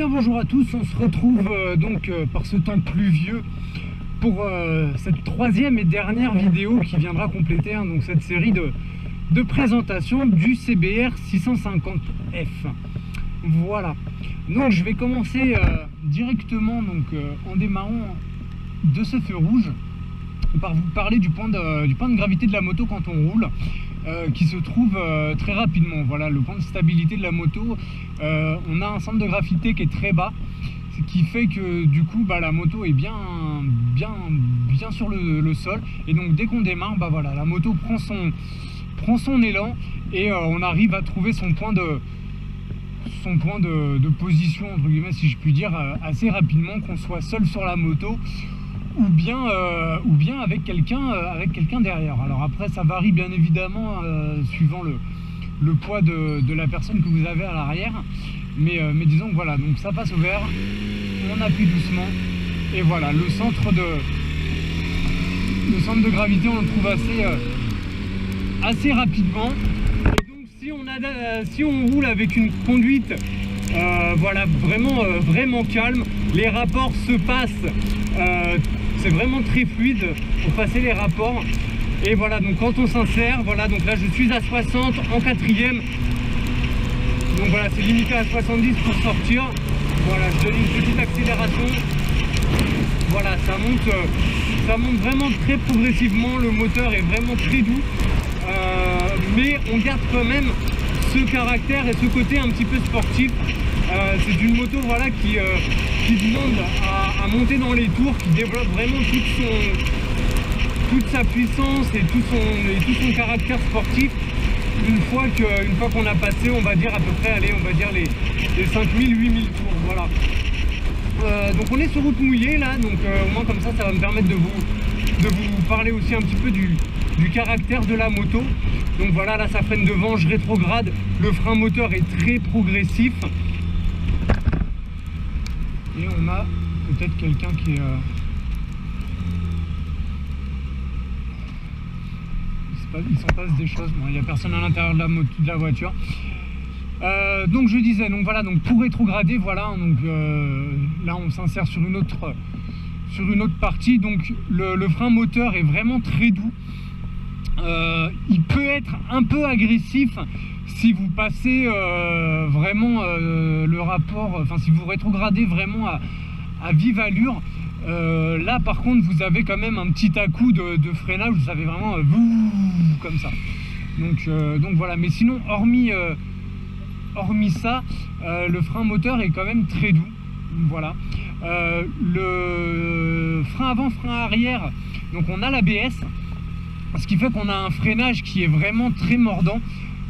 bien bonjour à tous, on se retrouve par ce temps pluvieux pour cette troisième et dernière vidéo qui viendra compléter donc cette série de présentation du CBR 650F. Voilà, donc je vais commencer directement en démarrant de ce feu rouge par vous parler du point de gravité de la moto quand on roule. Qui se trouve très rapidement. Voilà, le point de stabilité de la moto, on a un centre de gravité qui est très bas, ce qui fait que du coup la moto est bien sur le sol, et donc dès qu'on démarre, voilà, la moto prend son élan et on arrive à trouver son point de position, entre guillemets, si je puis dire, assez rapidement, qu'on soit seul sur la moto ou bien avec quelqu'un derrière. Alors après, ça varie bien évidemment suivant le poids de la personne que vous avez à l'arrière, mais disons que voilà, donc ça passe au vert, on appuie doucement et voilà, le centre de gravité, on le trouve assez rapidement. Et donc si on roule avec une conduite voilà, vraiment calme, les rapports se passent, c'est vraiment très fluide pour passer les rapports. Et voilà, donc quand on s'insère, voilà, donc là je suis à 60 en quatrième, donc voilà, c'est limité à 70 pour sortir. Voilà, je donne une petite accélération, voilà, ça monte vraiment très progressivement, le moteur est vraiment très doux, mais on garde quand même ce caractère et ce côté un petit peu sportif. C'est une moto, voilà, qui demande à monter dans les tours, qui développe vraiment toute sa puissance et tout son caractère sportif. Une fois qu'on a passé, on va dire à peu près, allez, on va dire les 5000-8000 tours, voilà. Donc on est sur route mouillée là, donc au moins comme ça va me permettre de vous parler aussi un petit peu du caractère de la moto. Donc voilà, là ça freine devant, je rétrograde, le frein moteur est très progressif. Et on a peut-être quelqu'un qui est... il s'en passe des choses, bon, il n'y a personne à l'intérieur de la voiture. Donc je disais, donc voilà, donc pour rétrograder, voilà, donc là on s'insère sur une autre partie, donc le frein moteur est vraiment très doux. Il peut être un peu agressif si vous passez vraiment le rapport, enfin si vous rétrogradez vraiment à vive allure. Là par contre vous avez quand même un petit à-coup de freinage, vous savez vraiment comme ça. Donc voilà, mais sinon hormis ça, le frein moteur est quand même très doux. Voilà, le frein avant, frein arrière, donc on a l'ABS, ce qui fait qu'on a un freinage qui est vraiment très mordant,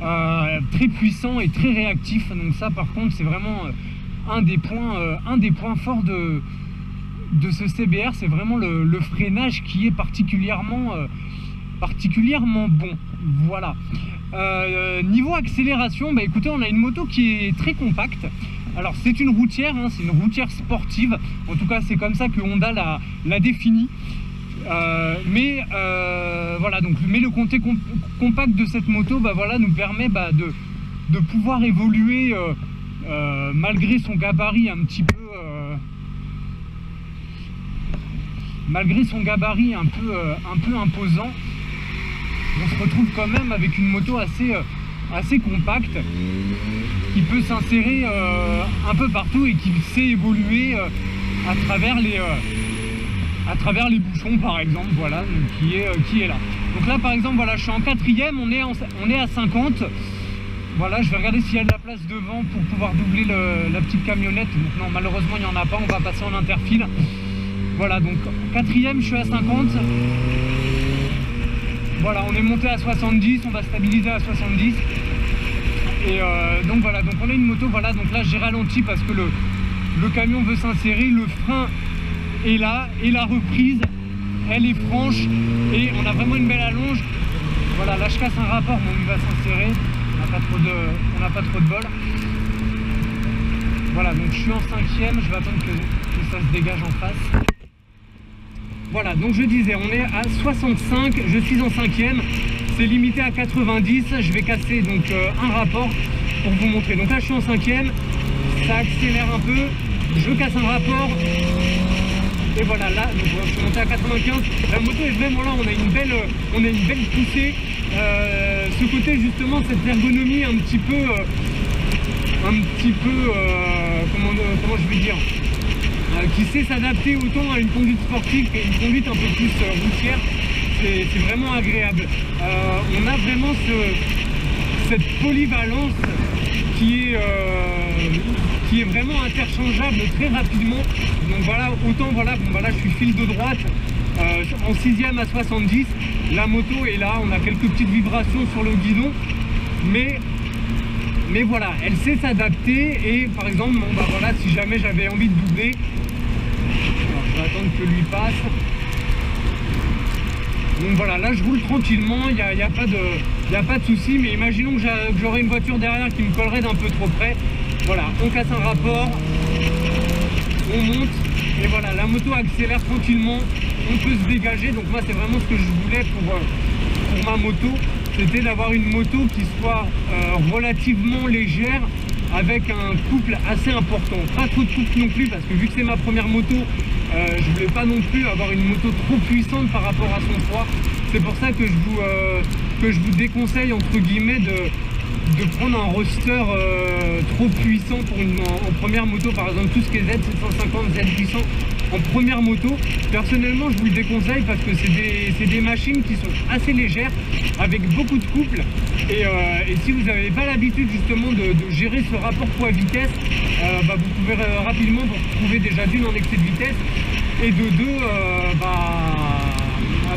très puissant et très réactif. Donc ça par contre c'est vraiment un des points forts de ce CBR, c'est vraiment le freinage qui est particulièrement bon. Voilà. Niveau accélération, écoutez, on a une moto qui est très compacte. Alors c'est une routière, hein, c'est une routière sportive, en tout cas c'est comme ça que Honda l'a définit. Voilà, donc le côté compact de cette moto, voilà, nous permet de pouvoir évoluer malgré son gabarit un petit peu un peu imposant. On se retrouve quand même avec une moto assez compacte qui peut s'insérer un peu partout et qui sait évoluer à travers les bouchons par exemple, voilà, qui est là. Donc là par exemple, voilà, je suis en quatrième, on est à 50. Voilà, je vais regarder s'il y a de la place devant pour pouvoir doubler la petite camionnette. Donc non, malheureusement il n'y en a pas, on va passer en interfile. Voilà, donc quatrième, je suis à 50. Voilà, on est monté à 70, on va stabiliser à 70. Et donc voilà, donc on a une moto, voilà, donc là j'ai ralenti parce que le camion veut s'insérer, le frein est là, et la reprise, elle est franche, et on a vraiment une belle allonge. Voilà, là je casse un rapport, mais on va s'insérer, on n'a pas trop de bol. Voilà, donc je suis en cinquième, je vais attendre que ça se dégage en face. Voilà, donc je disais, on est à 65, je suis en cinquième, c'est limité à 90, je vais casser donc un rapport pour vous montrer. Donc là je suis en cinquième, ça accélère un peu, je casse un rapport, et voilà, là, donc je suis monté à 95, la moto est vraiment là, on a une belle poussée, ce côté justement, cette ergonomie un petit peu comment je vais dire, qui sait s'adapter autant à une conduite sportive qu'à une conduite un peu plus routière, c'est vraiment agréable. On a vraiment cette polyvalence qui est vraiment interchangeable très rapidement. Donc voilà, autant voilà, bon, voilà, je suis fil de droite en 6e à 70, la moto est là, on a quelques petites vibrations sur le guidon, mais voilà, elle sait s'adapter. Et par exemple, bon, bah voilà, si jamais j'avais envie de doubler, alors, je vais attendre que lui passe. Donc voilà, là je roule tranquillement, il n'y a pas de souci, mais imaginons que j'aurais une voiture derrière qui me collerait d'un peu trop près. Voilà, on casse un rapport, on monte, et voilà, la moto accélère tranquillement, on peut se dégager. Donc moi c'est vraiment ce que je voulais pour ma moto, c'était d'avoir une moto qui soit relativement légère, avec un couple assez important. Pas trop de couple non plus, parce que vu que c'est ma première moto, je voulais pas non plus avoir une moto trop puissante par rapport à son poids. C'est pour ça que je vous déconseille entre guillemets de prendre un roster trop puissant pour en première moto. Par exemple, tout ce qui est Z750, Z800 en première moto, personnellement je vous le déconseille, parce que c'est des machines qui sont assez légères, avec beaucoup de couple, et si vous n'avez pas l'habitude justement de gérer ce rapport poids-vitesse, bah, vous pouvez rapidement vous retrouver déjà d'une en excès de vitesse, et de deux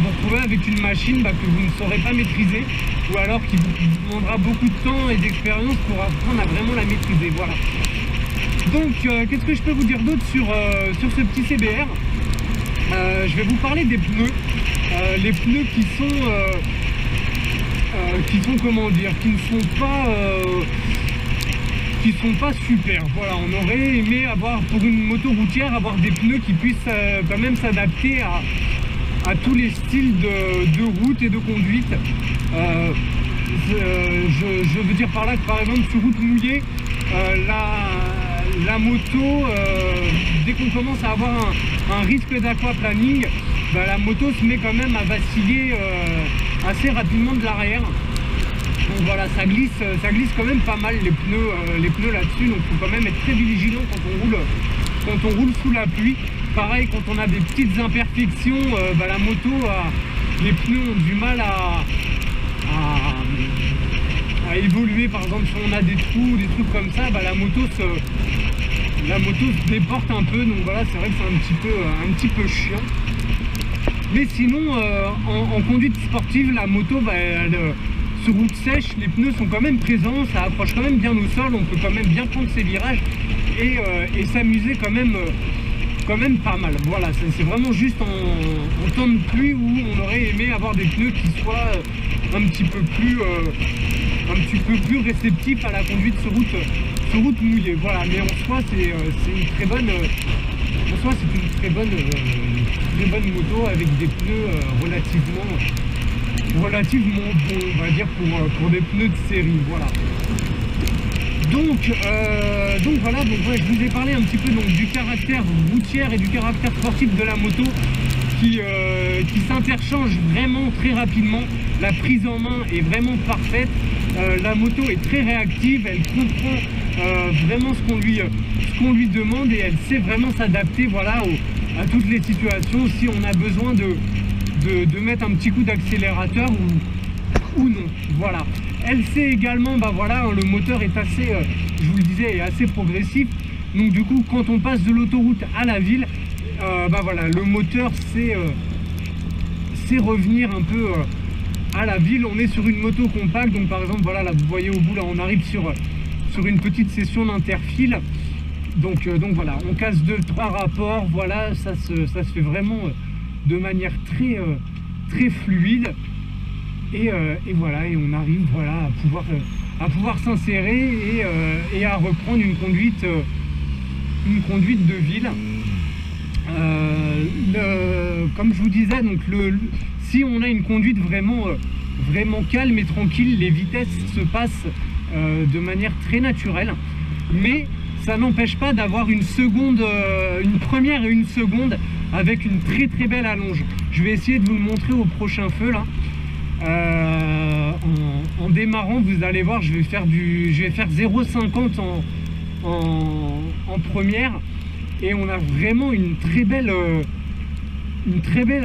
vous retrouver avec une machine que vous ne saurez pas maîtriser, ou alors qui vous demandera beaucoup de temps et d'expérience pour apprendre à vraiment la maîtriser. Voilà. Donc qu'est-ce que je peux vous dire d'autre sur ce petit CBR? Je vais vous parler des pneus, les pneus qui sont comment dire, qui sont pas super. Voilà, on aurait aimé avoir, pour une moto routière, avoir des pneus qui puissent quand même s'adapter à tous les styles de route et de conduite. Je veux dire par là que par exemple sur route mouillée, la moto, dès qu'on commence à avoir un risque d'aquaplaning, bah, la moto se met quand même à vaciller assez rapidement de l'arrière. Donc voilà, ça glisse quand même pas mal les pneus là-dessus, donc il faut quand même être très vigilant quand on roule sous la pluie. Pareil, quand on a des petites imperfections, bah, la moto, les pneus ont du mal à évoluer. Par exemple, si on a des trous, des trucs comme ça, bah, la moto se déporte un peu. Donc voilà, c'est vrai que c'est un petit peu chiant. Mais sinon, en conduite sportive, la moto, bah, sur route sèche, les pneus sont quand même présents, ça accroche quand même bien au sol, on peut quand même bien prendre ses virages et s'amuser quand même pas mal. Voilà, c'est vraiment juste en temps de pluie où on aurait aimé avoir des pneus qui soient un petit peu plus réceptifs à la conduite sur route mouillée. Voilà, mais en soi c'est une très bonne moto avec des pneus relativement bons, on va dire, pour des pneus de série. Voilà. Donc voilà, ouais, je vous ai parlé un petit peu du caractère routier et du caractère sportif de la moto qui s'interchangent vraiment très rapidement. La prise en main est vraiment parfaite. La moto est très réactive, elle comprend vraiment ce qu'on lui demande, et elle sait vraiment s'adapter, voilà, à toutes les situations. Si on a besoin de mettre un petit coup d'accélérateur ou non. Voilà. Elle sait également, bah voilà, le moteur est assez, je vous le disais, est assez progressif. Donc du coup, quand on passe de l'autoroute à la ville, bah voilà, le moteur sait revenir un peu à la ville. On est sur une moto compacte, donc par exemple, voilà, là vous voyez au bout, là on arrive sur une petite session d'interfile. Donc voilà, on casse 2-3 rapports, voilà, ça se fait vraiment de manière très fluide. Et voilà, et on arrive, voilà, à pouvoir s'insérer et à reprendre une conduite de ville. Comme je vous disais, donc si on a une conduite vraiment calme et tranquille, les vitesses se passent de manière très naturelle. Mais ça n'empêche pas d'avoir une seconde, une première et une seconde avec une très belle allonge. Je vais essayer de vous le montrer au prochain feu là. En démarrant, vous allez voir, je vais faire 0,50 en première, et on a vraiment une très belle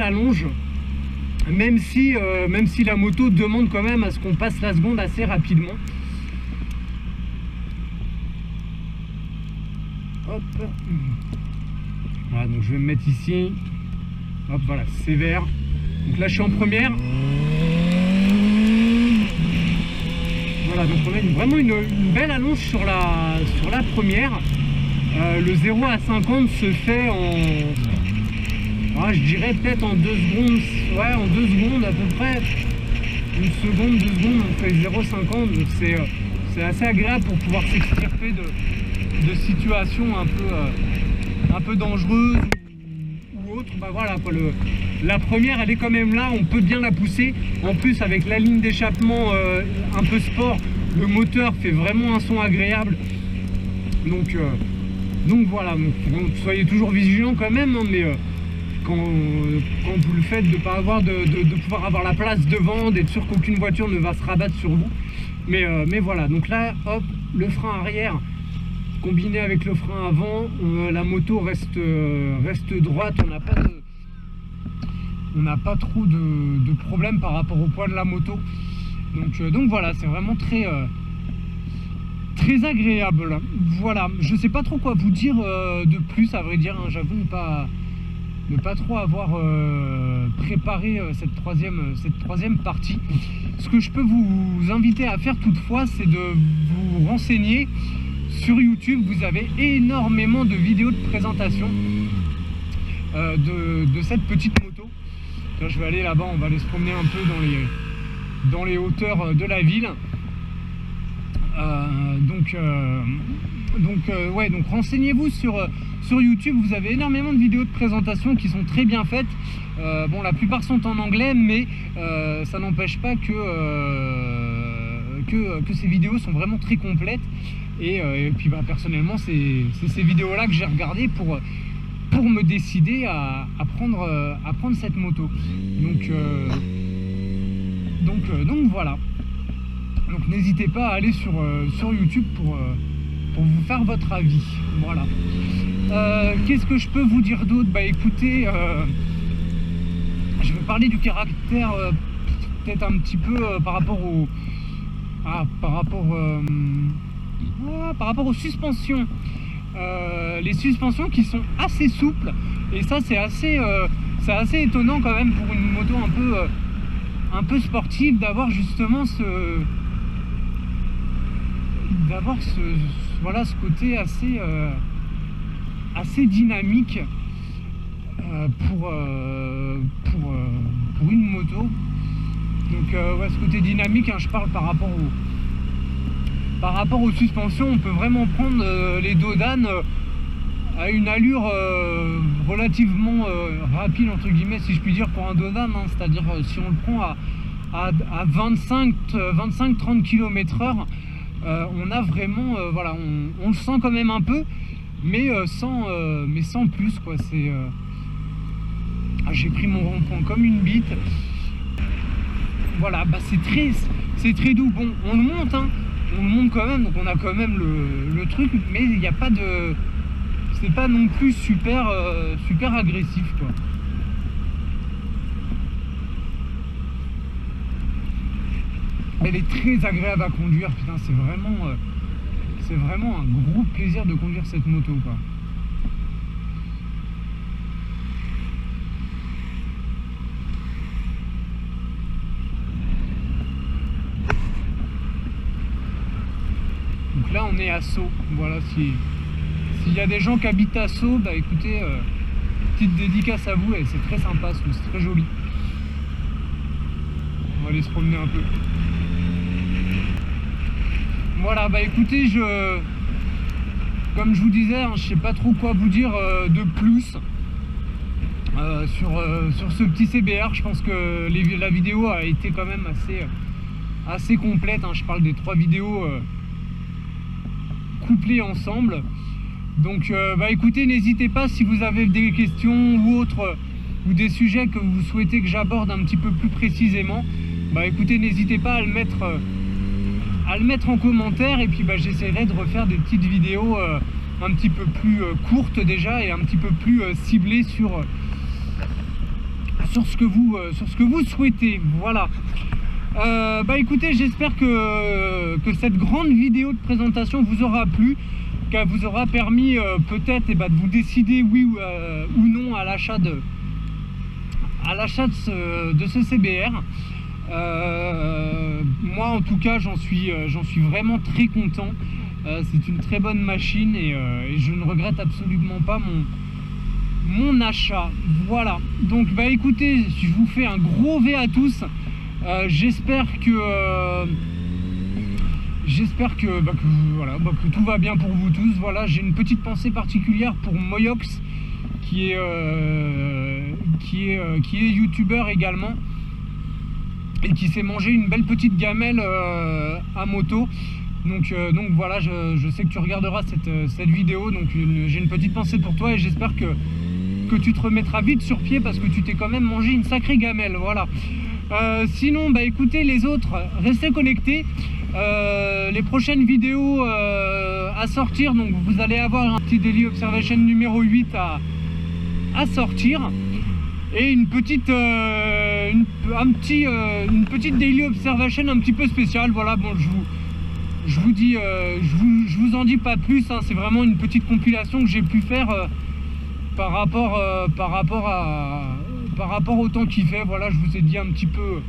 allonge, même si la moto demande quand même à ce qu'on passe la seconde assez rapidement. Hop, voilà, donc je vais me mettre ici. Hop, voilà, sévère. Donc là je suis en première. Voilà, donc on a vraiment une belle allonge sur la première. Le 0 à 50 se fait en, je dirais peut-être en 2 secondes. Ouais, en 2 secondes à peu près. Une seconde, 2 secondes, on fait 0,50. Donc c'est assez agréable pour pouvoir s'extirper de situations un peu dangereuses ou autres. Bah voilà quoi, la première elle est quand même là, on peut bien la pousser. En plus avec la ligne d'échappement un peu sport, le moteur fait vraiment un son agréable. Donc voilà, donc, soyez toujours vigilants quand même, hein, mais quand vous le faites, de pouvoir avoir la place devant, d'être sûr qu'aucune voiture ne va se rabattre sur vous. Mais voilà, donc là, hop, le frein arrière combiné avec le frein avant, la moto reste droite, on n'a pas trop de problème par rapport au poids de la moto. Donc voilà, c'est vraiment très agréable. Voilà, je sais pas trop quoi vous dire de plus, à vrai dire, hein, j'avoue ne pas trop avoir préparé cette troisième partie. Ce que je peux vous inviter à faire toutefois, c'est de vous renseigner. Sur YouTube, vous avez énormément de vidéos de présentation de cette petite moto. Là, je vais aller là-bas, on va aller se promener un peu dans les hauteurs de la ville. Donc renseignez-vous sur YouTube, vous avez énormément de vidéos de présentation qui sont très bien faites. Bon, la plupart sont en anglais, mais ça n'empêche pas que ces vidéos sont vraiment très complètes. Et puis bah, personnellement, c'est ces vidéos-là que j'ai regardées pour me décider à prendre cette moto. Donc voilà. Donc n'hésitez pas à aller sur YouTube pour vous faire votre avis. Voilà. Qu'est-ce que je peux vous dire d'autre? Bah écoutez, je vais parler du caractère peut-être un petit peu par rapport aux suspensions. Les suspensions qui sont assez souples, et ça c'est assez étonnant quand même pour une moto un peu sportive, d'avoir justement ce côté assez dynamique pour une moto. Donc ouais, ce côté dynamique, hein, je parle par rapport aux suspensions. On peut vraiment prendre les dodanes à une allure relativement rapide, entre guillemets, si je puis dire, pour un dodan, hein. C'est-à-dire si on le prend à 25-30 km/h, on a vraiment voilà, on le sent quand même un peu, mais sans plus quoi. C'est j'ai pris mon rond-point comme une bite. Voilà, bah c'est très doux. Bon, on le monte, hein, on le monte quand même, donc on a quand même le truc, mais il n'y a pas de, c'est pas non plus super agressif quoi. Elle est très agréable à conduire, putain, c'est vraiment un gros plaisir de conduire cette moto quoi. Donc là on est à Sceaux, voilà, s'il y a des gens qui habitent à Sceaux, bah écoutez, petite dédicace à vous, et c'est très sympa, c'est très joli. On va aller se promener un peu. Voilà, bah écoutez, comme je vous disais, hein, je sais pas trop quoi vous dire de plus sur ce petit CBR. Je pense que la vidéo a été quand même assez complète, hein. Je parle des 3 vidéos couplés ensemble. Donc bah écoutez, n'hésitez pas si vous avez des questions ou autres, ou des sujets que vous souhaitez que j'aborde un petit peu plus précisément, bah écoutez, n'hésitez pas à le mettre en commentaire, et puis bah, j'essaierai de refaire des petites vidéos un petit peu plus courtes déjà, et un petit peu plus ciblées sur ce que vous souhaitez. Voilà. Bah écoutez, j'espère que cette grande vidéo de présentation vous aura plu, qu'elle vous aura permis peut-être de vous décider oui ou non à l'achat de ce CBR. Moi en tout cas j'en suis vraiment très content. C'est une très bonne machine, et je ne regrette absolument pas mon achat. Voilà, donc bah écoutez, je vous fais un gros V à tous. J'espère que tout va bien pour vous tous. Voilà, j'ai une petite pensée particulière pour Moyox, qui est youtubeur également, et qui s'est mangé une belle petite gamelle à moto. Donc voilà, je sais que tu regarderas cette vidéo, donc j'ai une petite pensée pour toi, et j'espère que tu te remettras vite sur pied, parce que tu t'es quand même mangé une sacrée gamelle. Voilà. Sinon, bah écoutez, les autres, restez connectés. Les prochaines vidéos à sortir, donc vous allez avoir un petit Daily Observation numéro 8 à sortir, et une petite Daily Observation un petit peu spéciale. Voilà, bon, je vous en dis pas plus, hein. C'est vraiment une petite compilation que j'ai pu faire par rapport au temps qu'il fait. Voilà, je vous ai dit un petit peu,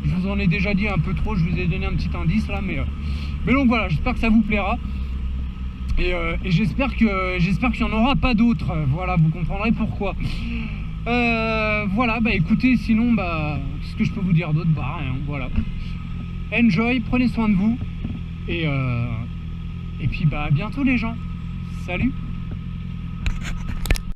je vous en ai déjà dit un peu trop, je vous ai donné un petit indice là, mais donc voilà, j'espère que ça vous plaira, et j'espère qu'il n'y en aura pas d'autres. Voilà, vous comprendrez pourquoi. Voilà, bah écoutez, sinon, bah qu'est-ce que je peux vous dire d'autre? Bah rien, voilà. Enjoy, prenez soin de vous, et puis bah à bientôt les gens. Salut.